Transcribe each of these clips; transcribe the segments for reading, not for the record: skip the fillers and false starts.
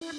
Good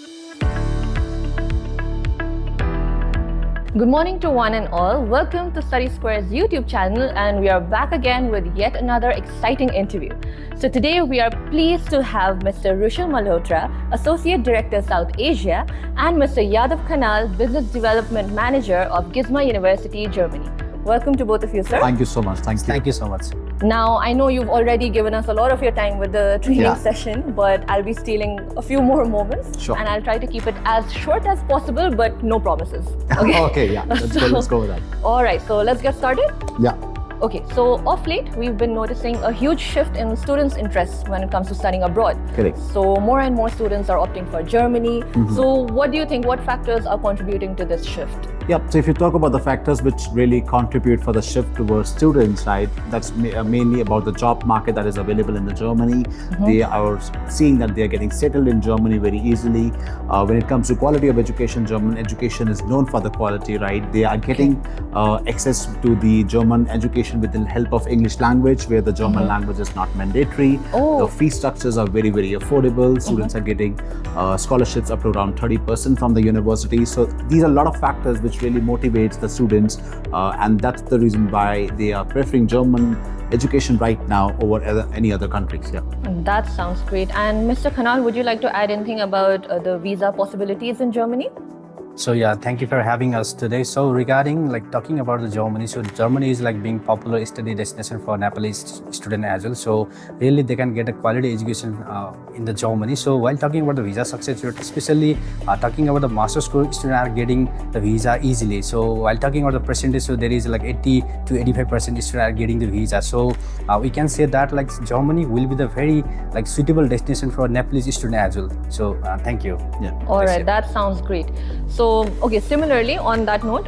morning to one and all. Welcome to Study Square's YouTube channel, and we are back again with yet another exciting interview. So today we are pleased to have Mr. Rushil Malhotra, Associate Director South Asia, and Mr. Yadhab Khanal, Business Development Manager of Gisma University, Germany. Welcome to both of you, sir. Thank you so much. Thank you so much. Now, I know you've already given us a lot of your time with the training session, but I'll be stealing a few more moments. Sure. And I'll try to keep it as short as possible, but no promises. Okay, Okay, yeah. Let's go with that. All right, so let's get started. Yeah. Okay, so of late, we've been noticing a huge shift in students' interests when it comes to studying abroad. Correct. So more and more students are opting for Germany. So what do you think, what factors are contributing to this shift? Yeah, so if you talk about the factors which really contribute for the shift towards students, right, that's mainly about the job market that is available in Germany. They are seeing that they are getting settled in Germany very easily. When it comes to quality of education, German education is known for the quality, right? They are getting access to the German education with the help of English language, where the German language is not mandatory. The fee structures are very, very affordable. Students are getting scholarships up to around 30% from the university. So these are a lot of factors which really motivates the students, and that's the reason why they are preferring German education right now over any other countries. Yeah. That sounds great. And Mr. Khanal, would you like to add anything about the visa possibilities in Germany? So yeah, thank you for having us today. So regarding talking about the Germany, so Germany is being popular study destination for Nepalese student as well. So really they can get a quality education in the Germany. So while talking about the visa success rate, especially talking about the master's school students are getting the visa easily. So while talking about the percentage, so there is 80 to 85% students are getting the visa. So we can say that Germany will be the very suitable destination for Nepalese student as well. So thank you. Yeah. All right, that sounds great. So, okay, similarly, on that note,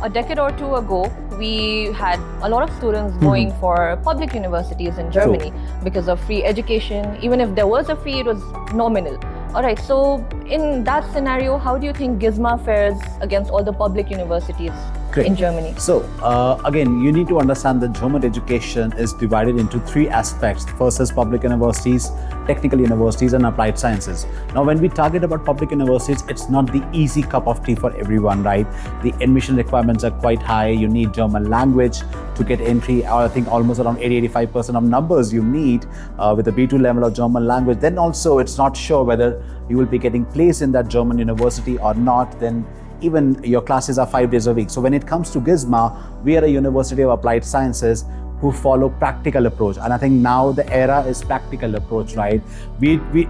a decade or two ago, we had a lot of students going for public universities in Germany because of free education. Even if there was a fee, it was nominal. All right, so in that scenario, how do you think Gisma fares against all the public universities in Germany? So again, you need to understand that German education is divided into three aspects. First is public universities, technical universities, and applied sciences. Now, when we target about public universities, it's not the easy cup of tea for everyone, right? The admission requirements are quite high. You need German language to get entry. I think almost around 80-85% of numbers you need with a B2 level of German language. Then also, it's not sure whether you will be getting placed in that German university or not. Then even your classes are 5 days a week. So when it comes to Gisma, we are a University of Applied Sciences who follow practical approach. And I think now the era is practical approach, right? The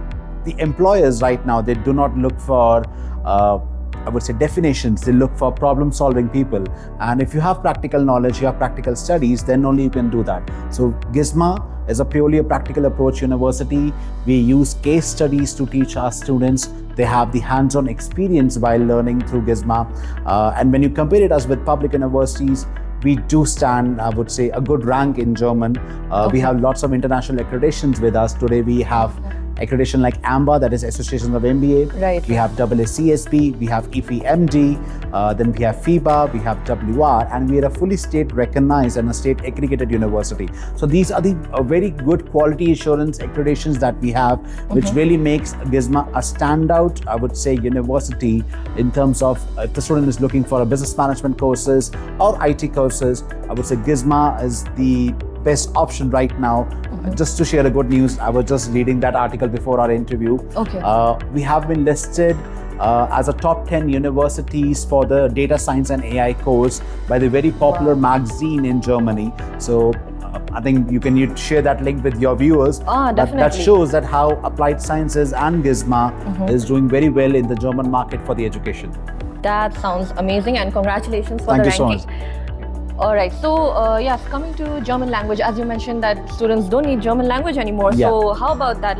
employers right now, they do not look for I would say definitions. They look for problem-solving people. And if you have practical knowledge, you have practical studies, then only you can do that. So Gisma is a purely a practical approach university. We use case studies to teach our students. They have the hands-on experience while learning through Gisma. And when you compare it us with public universities, we do stand, I would say, a good rank in German. We have lots of international accreditations with us. Today we have accreditation like AMBA, that is Association of MBA. Right. We have AACSB, we have EFMD, then we have FIBA, we have WR, and we are a fully state recognized and a state accredited university. So these are the very good quality assurance accreditations that we have, which really makes Gisma a standout, I would say, university in terms of if the student is looking for a business management courses or IT courses, I would say Gisma is the best option right now. Just to share a good news, I was just reading that article before our interview. We have been listed as a top 10 universities for the data science and AI course by the very popular magazine in Germany. So I think you can share that link with your viewers. Definitely. That shows that how applied sciences and Gisma is doing very well in the German market for the education. That sounds amazing, and congratulations for Thank the you so ranking. much. All right, so yes, coming to German language, as you mentioned that students don't need German language anymore. So how about that?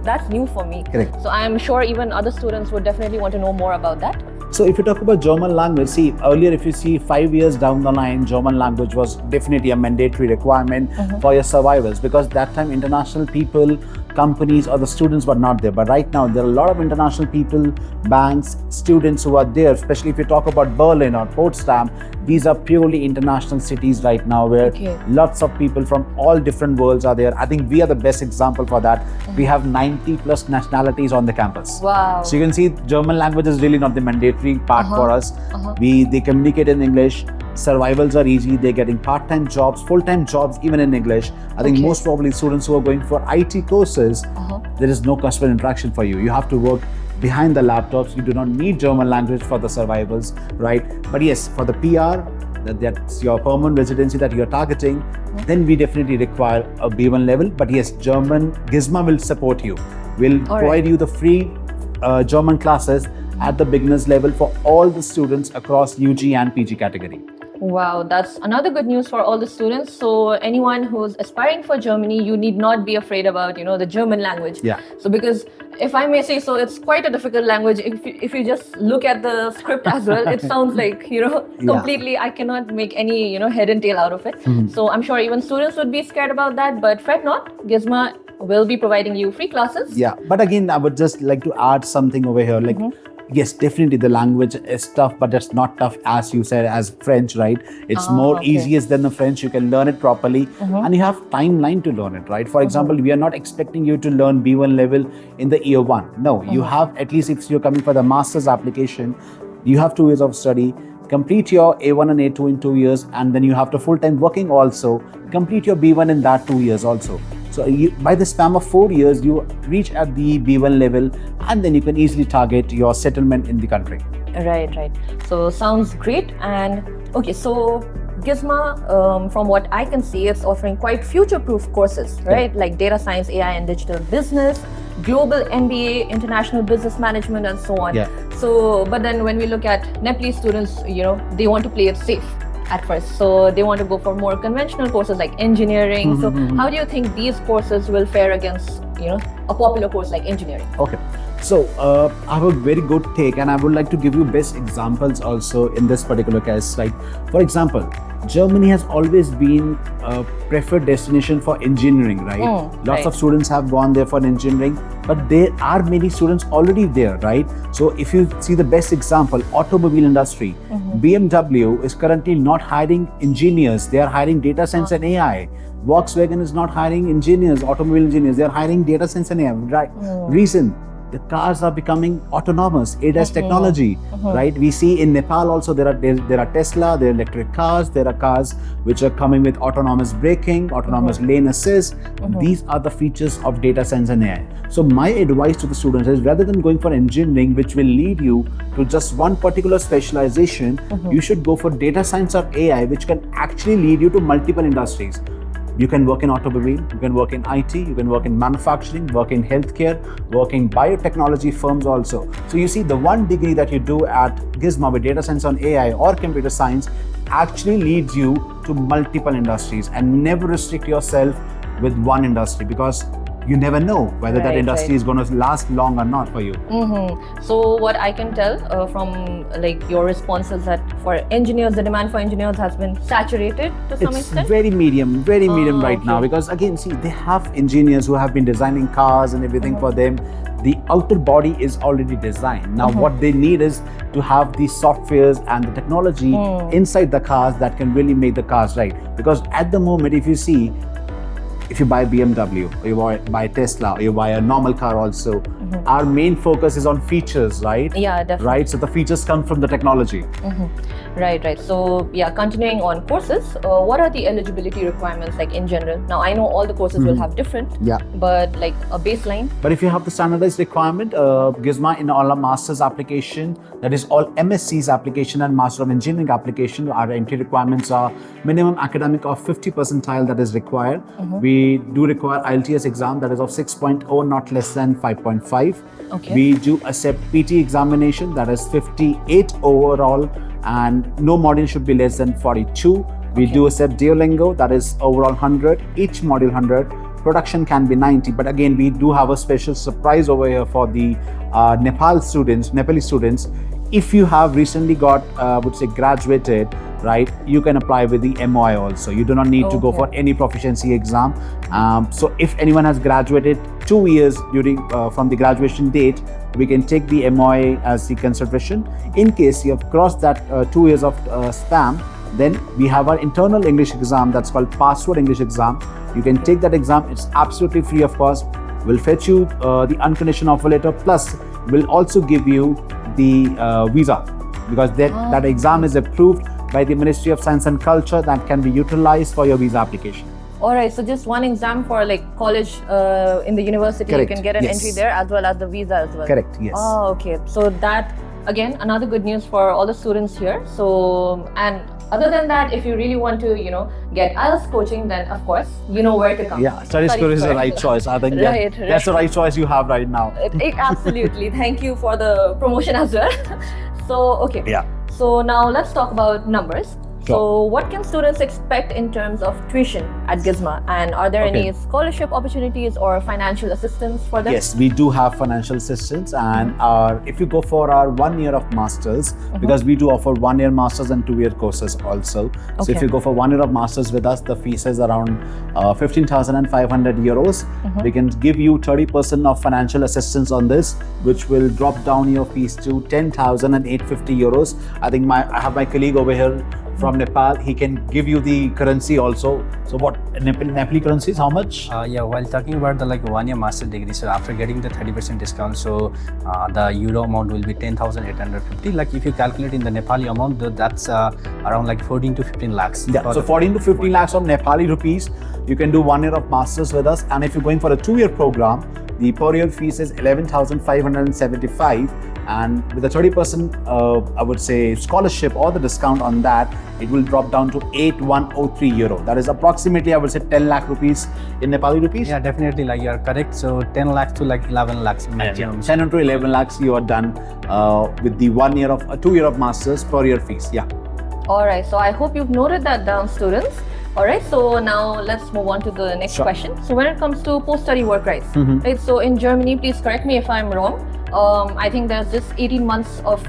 That's new for me. Correct. So I'm sure even other students would definitely want to know more about that. So if you talk about German language, see, earlier if you see 5 years down the line, German language was definitely a mandatory requirement for your survivors, because that time international people, companies or the students were not there. But right now, there are a lot of international people, banks, students who are there, especially if you talk about Berlin or Potsdam, These are purely international cities right now where lots of people from all different worlds are there. I think we are the best example for that. We have 90 plus nationalities on the campus. Wow. So you can see German language is really not the mandatory part for us. They communicate in English. Survivals are easy. They're getting part-time jobs, full-time jobs, even in English. I think most probably students who are going for IT courses, there is no customer interaction for you. You have to work behind the laptops. You do not need German language for the survivals, right? But yes, for the PR, that's your permanent residency that you're targeting, then we definitely require a B1 level. But yes, Gisma will support you. We'll provide you the free German classes at the beginners level for all the students across UG and PG category. Wow, that's another good news for all the students. So anyone who's aspiring for Germany, you need not be afraid about, the German language. Yeah. So because if I may say so, it's quite a difficult language. If you just look at the script as well, it sounds like, completely, I cannot make any, head and tail out of it. So I'm sure even students would be scared about that, but fret not, Gisma will be providing you free classes. Yeah, but again, I would just like to add something over here. Like, yes, definitely the language is tough, but it's not tough as you said as French, right? It's more easier than the French. You can learn it properly and you have timeline to learn it, right? For example, we are not expecting you to learn B1 level in the year 1. No, you have, at least if you're coming for the master's application, you have 2 years of study. Complete your A1 and A2 in 2 years, and then you have to full-time working also. Complete your B1 in that 2 years also. So by the span of 4 years, you reach at the B1 level, and then you can easily target your settlement in the country. Right. So sounds great. And okay, so Gisma, from what I can see, it's offering quite future-proof courses, right? Like data science, AI, and digital business, global MBA, international business management, and so on. So, but then when we look at Nepalese students, they want to play it safe at first. So they want to go for more conventional courses like engineering. So how do you think these courses will fare against, a popular course like engineering? Okay. So I have a very good take, and I would like to give you best examples also in this particular case. Like, for example, Germany has always been a preferred destination for engineering, right? Lots of students have gone there for engineering, but there are many students already there, right? So if you see the best example, automobile industry, BMW is currently not hiring engineers. They are hiring data science and AI. Volkswagen is not hiring engineers, automobile engineers. They are hiring data science and AI, right? Reason, the cars are becoming autonomous, ADAS technology, right? We see in Nepal also there are Tesla, there are electric cars, there are cars which are coming with autonomous braking, autonomous lane assist. These are the features of data science and AI. So my advice to the students is, rather than going for engineering, which will lead you to just one particular specialization, you should go for data science or AI, which can actually lead you to multiple industries. You can work in automobile, you can work in IT, you can work in manufacturing, work in healthcare, work in biotechnology firms also. So you see, the one degree that you do at Gisma with data science on AI or computer science actually leads you to multiple industries, and never restrict yourself with one industry, because you never know whether that industry is going to last long or not for you. So what I can tell from like your responses, that for engineers, the demand for engineers has been saturated to some extent? It's very medium right now, because again, see, they have engineers who have been designing cars and everything for them. The outer body is already designed. Now what they need is to have the softwares and the technology inside the cars that can really make the cars right. Because at the moment, if you see, if you buy BMW or you buy Tesla or you buy a normal car also, our main focus is on features, right? Yeah, definitely. Right, so the features come from the technology. Right. So yeah, continuing on courses, what are the eligibility requirements like in general? Now I know all the courses will have different, but like a baseline. But if you have the standardized requirement, Gisma in all our master's application, that is all MSC's application and Master of Engineering application, our entry requirements are minimum academic of 50 percentile that is required. We do require IELTS exam that is of 6.0, not less than 5.5. We do accept PT examination that is 58 overall, and no module should be less than 42. We do accept Duolingo, that is overall 100, each module 100. Production can be 90, but again, we do have a special surprise over here for the Nepali students. If you have recently got, graduated, right, you can apply with the MOI also. You do not need to go for any proficiency exam. So if anyone has graduated 2 years during from the graduation date, we can take the MOI as the consideration. In case you have crossed that 2 years of span, Then we have our internal English exam that's called Password English exam. You can take that exam. It's absolutely free of cost. We'll fetch you the unconditional offer letter, plus we'll also give you the visa, because that exam is approved by the Ministry of Science and Culture, that can be utilized for your visa application. All right, so just one exam for like college in the university, Correct. You can get an Yes. entry there as well as the visa as well. Correct, yes. Oh, okay. So that, again, another good news for all the students here. So, and other than that, if you really want to, get IELTS coaching, then of course, you know where to come. Yeah, study score is the right choice. I think Right, that's the right choice you have right now. Absolutely. Thank you for the promotion as well. So, okay. Yeah. So now let's talk about numbers. Sure. So what can students expect in terms of tuition at Gisma? And are there any scholarship opportunities or financial assistance for them? Yes, we do have financial assistance, and if you go for our 1 year of masters, because we do offer 1 year masters and 2 year courses also. So if you go for 1 year of masters with us, the fees is around 15,500 euros. We can give you 30% of financial assistance on this, which will drop down your fees to 10,850 euros. I think I have my colleague over here from Nepal. He can give you the currency also. So what Nepali currency is how much? While talking about the 1 year master degree, so after getting the 30% discount, so the euro amount will be 10,850. Like if you calculate in the Nepali amount, that's around 14 to 15 lakhs. Yeah, so 14 to 15 lakhs of Nepali rupees. You can do 1 year of masters with us, and if you're going for a 2 year program, the per year fees is 11,575, and with a 30% I would say scholarship or the discount on that, it will drop down to 8,103 euro. That is approximately, I would say, 10 lakh rupees in Nepali rupees. Yeah, definitely, you are correct. So 10 lakhs to 11 lakhs maximum. 10 to 11 lakhs you are done with the 1 year of 2 year of masters per year fees. Yeah. All right, so I hope you've noted that down, students. All right, so now let's move on to the next question. So when it comes to post-study work rights, right? So in Germany, please correct me if I'm wrong. I think there's just 18 months of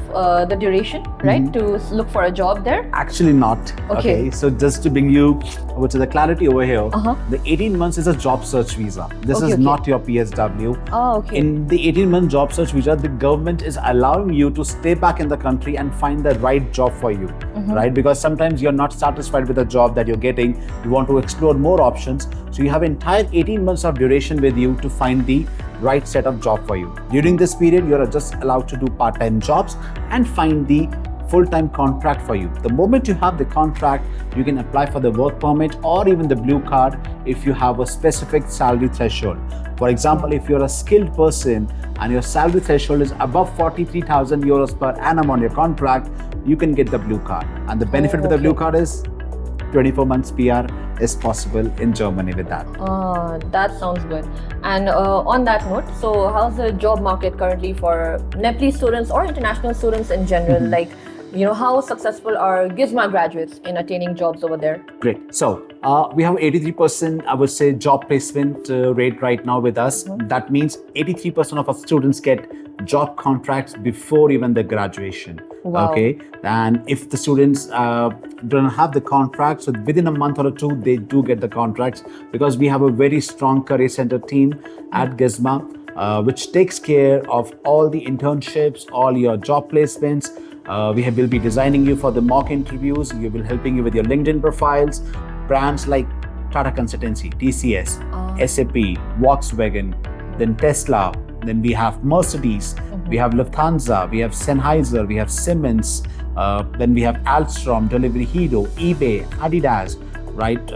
the duration, right, to look for a job there. Actually not. Okay. So just to bring you over to the clarity over here, the 18 months is a job search visa. This is not your PSW. Oh, okay. In the 18-month job search visa, the government is allowing you to stay back in the country and find the right job for you, right? Because sometimes you're not satisfied with the job that you're getting. You want to explore more options. So you have entire 18 months of duration with you to find the right set of job for you. During this period, you're just allowed to do part-time jobs and find the full-time contract for you. The moment you have the contract, you can apply for the work permit or even the blue card if you have a specific salary threshold. For example, if you're a skilled person and your salary threshold is above 43,000 euros per annum on your contract, you can get the blue card. And the benefit with the blue card is 24 months PR is possible in Germany with that. That sounds good. And on that note, so how's the job market currently for Nepalese students or international students in general? Like, how successful are Gisma graduates in attaining jobs over there? Great. So we have 83%, I would say, job placement rate right now with us. That means 83% of our students get job contracts before even the graduation. Wow. Okay. And if the students don't have the contract, so within a month or two, they do get the contracts, because we have a very strong career center team at Gisma, which takes care of all the internships, all your job placements. Will be designing you for the mock interviews. We will helping you with your LinkedIn profiles. Brands like Tata Consultancy, TCS, SAP, Volkswagen, then Tesla, then we have Mercedes, we have Lufthansa, we have Sennheiser, we have Siemens, then we have Alstom, Delivery Hero, eBay, Adidas, right?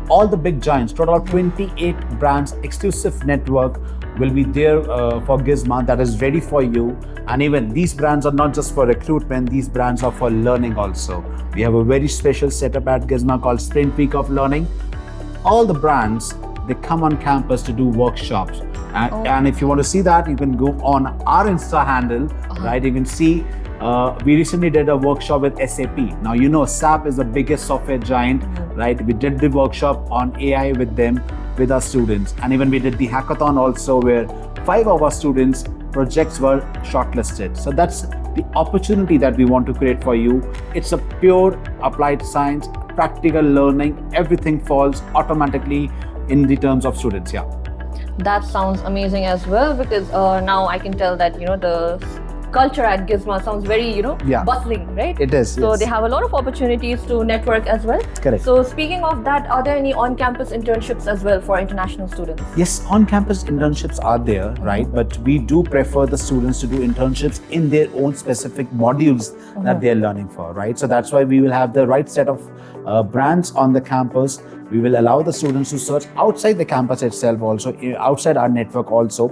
All the big giants, total of 28 brands, exclusive network will be there for Gisma that is ready for you. And even these brands are not just for recruitment, these brands are for learning also. We have a very special setup at Gisma called Sprint Week of Learning. All the brands, they come on campus to do workshops. And if you want to see that, you can go on our Insta handle, right? You can see we recently did a workshop with SAP. Now, SAP is the biggest software giant, right? We did the workshop on AI with them, with our students. And even we did the hackathon also, where 5 of our students' projects were shortlisted. So that's the opportunity that we want to create for you. It's a pure applied science, practical learning. Everything falls automatically in the terms of students. Yeah. That sounds amazing as well, because now I can tell that the culture at Gisma sounds very, bustling, right? It is, So yes. they have a lot of opportunities to network as well. Correct. So speaking of that, are there any on-campus internships as well for international students? Yes, on-campus internships are there, right? But we do prefer the students to do internships in their own specific modules that they're learning for, right? So that's why we will have the right set of brands on the campus. We will allow the students to search outside the campus itself also, outside our network also.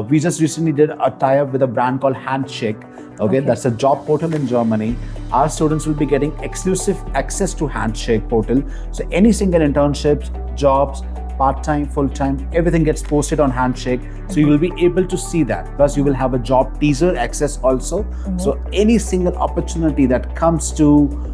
We just recently did a tie-up with a brand called Handshake. Okay, that's a job portal in Germany. Our students will be getting exclusive access to Handshake portal. So any single internships, jobs, part-time, full-time, everything gets posted on Handshake. So you will be able to see that. Plus you will have a job teaser access also. So any single opportunity that comes to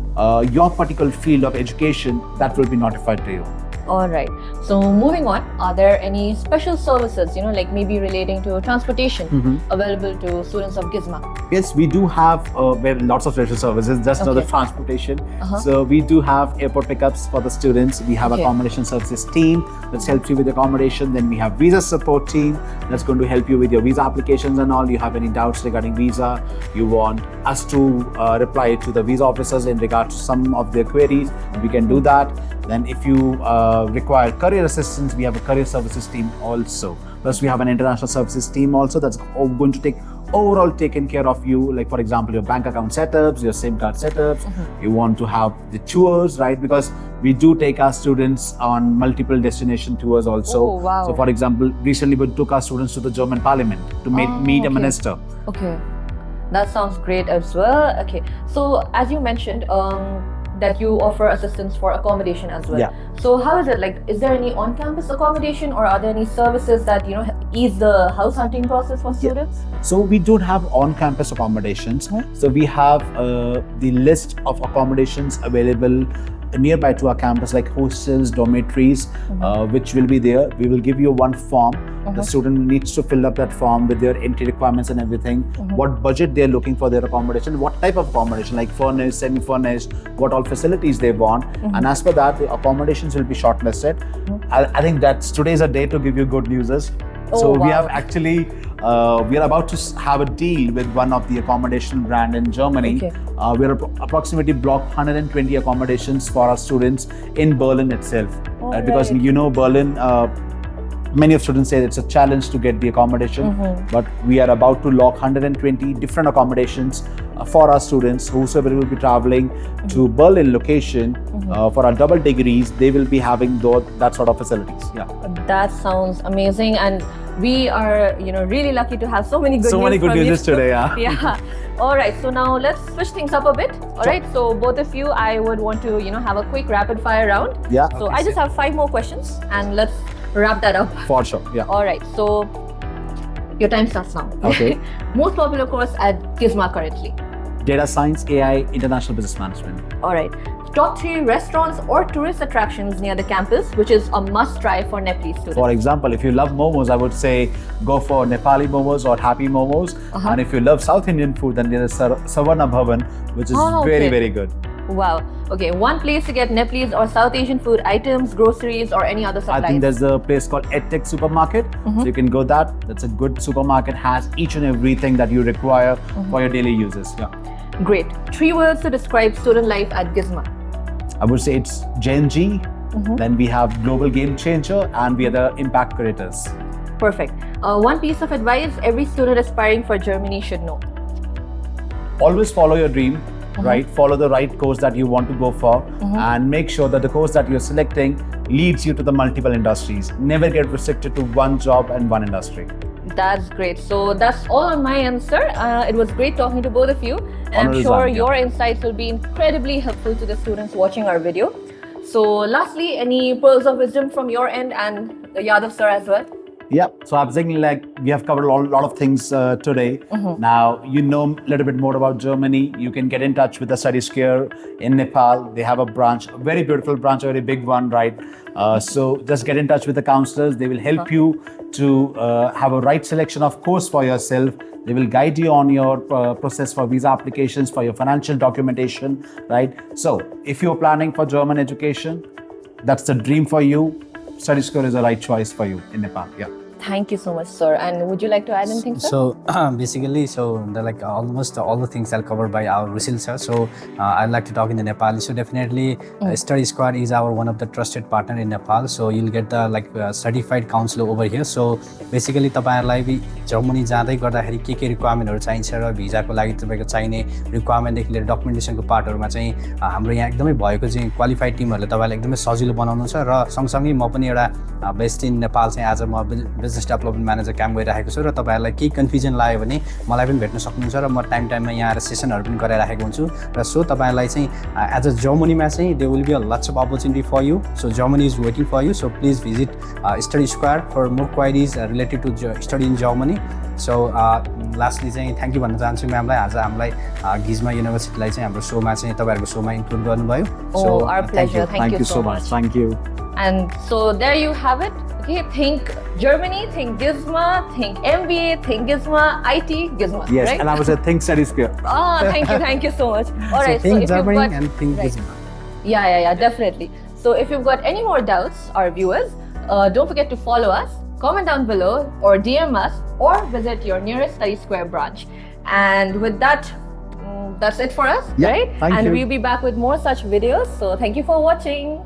your particular field of education, that will be notified to you. All right. So moving on, are there any special services, like maybe relating to transportation available to students of Gisma? Yes, we do have we have lots of special services, just not the transportation. So we do have airport pickups for the students. We have accommodation services team that helps you with accommodation. Then we have visa support team that's going to help you with your visa applications and all. You have any doubts regarding visa, you want us to reply to the visa officers in regard to some of their queries, we can do that. Then if you require career assistance, we have a career services team also. Plus we have an international services team also that's going to take overall taken care of you, like for example your bank account setups, your SIM card setups. You want to have the tours, right? Because we do take our students on multiple destination tours also. Oh, wow. So for example, recently we took our students to the German parliament to meet a minister. Okay, that sounds great as well. Okay, so as you mentioned, that you offer assistance for accommodation as well. Yeah. So how is it, like, is there any on-campus accommodation, or are there any services that ease the house hunting process for students? So we don't have on-campus accommodations. So we have the list of accommodations available nearby to our campus, like hostels, dormitories, which will be there. We will give you one form. The student needs to fill up that form with their entry requirements and everything, what budget they're looking for their accommodation, what type of accommodation, like furnished, semi-furnished, what all facilities they want. And as per that, the accommodations will be shortlisted. I think that today's a day to give you good news. So we have actually, we are about to have a deal with one of the accommodation brand in Germany. We are approximately block 120 accommodations for our students in Berlin itself. Because Berlin, many of students say it's a challenge to get the accommodation, but we are about to lock 120 different accommodations for our students. Whosoever will be traveling to Berlin location for our double degrees, they will be having that sort of facilities. Yeah, that sounds amazing, and we are really lucky to have so many good news today. Yeah. All right, so now let's switch things up a bit. All right, so both of you, I would want to have a quick rapid fire round. Yeah. So I just have 5 more questions, and let's wrap that up. For sure. Yeah. All right, so your time starts now. Okay. Most popular course at Gisma currently? Data Science, AI, International Business Management. All right. Top 3 restaurants or tourist attractions near the campus, which is a must-try for Nepalese students? For example, if you love momos, I would say go for Nepali momos or Happy Momos. And if you love South Indian food, then there is Savarna Bhavan, which is very, very good. Wow. Okay, one place to get Nepalese or South Asian food items, groceries, or any other supplies? I think there's a place called EdTech Supermarket. So you can go that. That's a good supermarket, has each and everything that you require for your daily uses. Yeah. Great. 3 words to describe student life at Gisma? I would say it's Gen Z, then we have Global Game Changer, and we are the Impact Creators. Perfect. One piece of advice every student aspiring for Germany should know? Always follow your dream, right? Follow the right course that you want to go for, and make sure that the course that you're selecting leads you to the multiple industries. Never get restricted to one job and one industry. That's great. So that's all on my end, sir. It was great talking to both of you. And I'm sure your insights will be incredibly helpful to the students watching our video. So lastly, any pearls of wisdom from your end and Yadhab sir as well? Yeah, so I'm thinking like we have covered a lot of things today. Now, you know a little bit more about Germany. You can get in touch with the Studies Care in Nepal. They have a branch, a very beautiful branch, a very big one, right? So just get in touch with the counselors. They will help you to have a right selection of course for yourself. They will guide you on your process for visa applications, for your financial documentation, right? So if you're planning for German education, that's the dream for you. Studies Care is the right choice for you in Nepal. Yeah. Thank you so much, sir. And would you like to add anything, sir? So basically, like almost all the things are covered by our Rushil sir. So I'd like to talk in the Nepali. So definitely, Study Squad is our one of the trusted partner in Nepal. So you'll get the certified counselor over here. So basically, तपाईहरुलाई Germany जाँदै गर्दाखेरि के रिक्वायरमेन्टहरु चाहिन्छ र भिजाको लागि तपाईको चाहिने रिक्वायरमेन्टदेखि लिएर डकुमेन्टेसनको पार्टहरुमा चाहिँ हाम्रो यहाँ एकदमै भएको चाहिँ क्वालिफाइड टिमहरुले तपाईलाई एकदमै सजिलो बनाउनु छ र सँगसँगै म पनि एउटा बेस्ट इन नेपाल चाहिँ आज म बिजनेस डेभलपमेन्ट म्यानेजर काम गरिरहेको छु र तपाईहरुलाई केही कन्फ्युजन लाग्यो भने मलाई पनि भेट्न सक्नुहुन्छ र म टाइममा यहाँ आएर सेसनहरु पनि गराइराखेको हुन्छु र सो तपाईहरुलाई चाहिँ एज अ जर्मनीमा चाहिँ they will be a lots of opportunity for you so Germany is waiting for you so please visit study square for more queries related to study in Germany so lastly चाहिँ thank you भन्न चाहन्छु म्यामलाई आज हामीलाई गिजमा युनिभर्सिटीलाई चाहिँ हाम्रो शोमा चाहिँ तपाईँहरूको शोमा include गर्नुभयो सो our pleasure. Thank you so much. Thank you. And so there you have it. Okay, think Germany, think Gisma, think MBA, think Gisma, IT, Gisma. Yes, right? and I was at Think Study Square. Thank you so much. All right, so think if you've Germany got, and think right. Gisma. Yeah, definitely. So if you've got any more doubts, our viewers, don't forget to follow us, comment down below, or DM us, or visit your nearest Study Square branch. And with that, that's it for us, Yeah, right? thank and you. we'll be back with more such videos. So thank you for watching.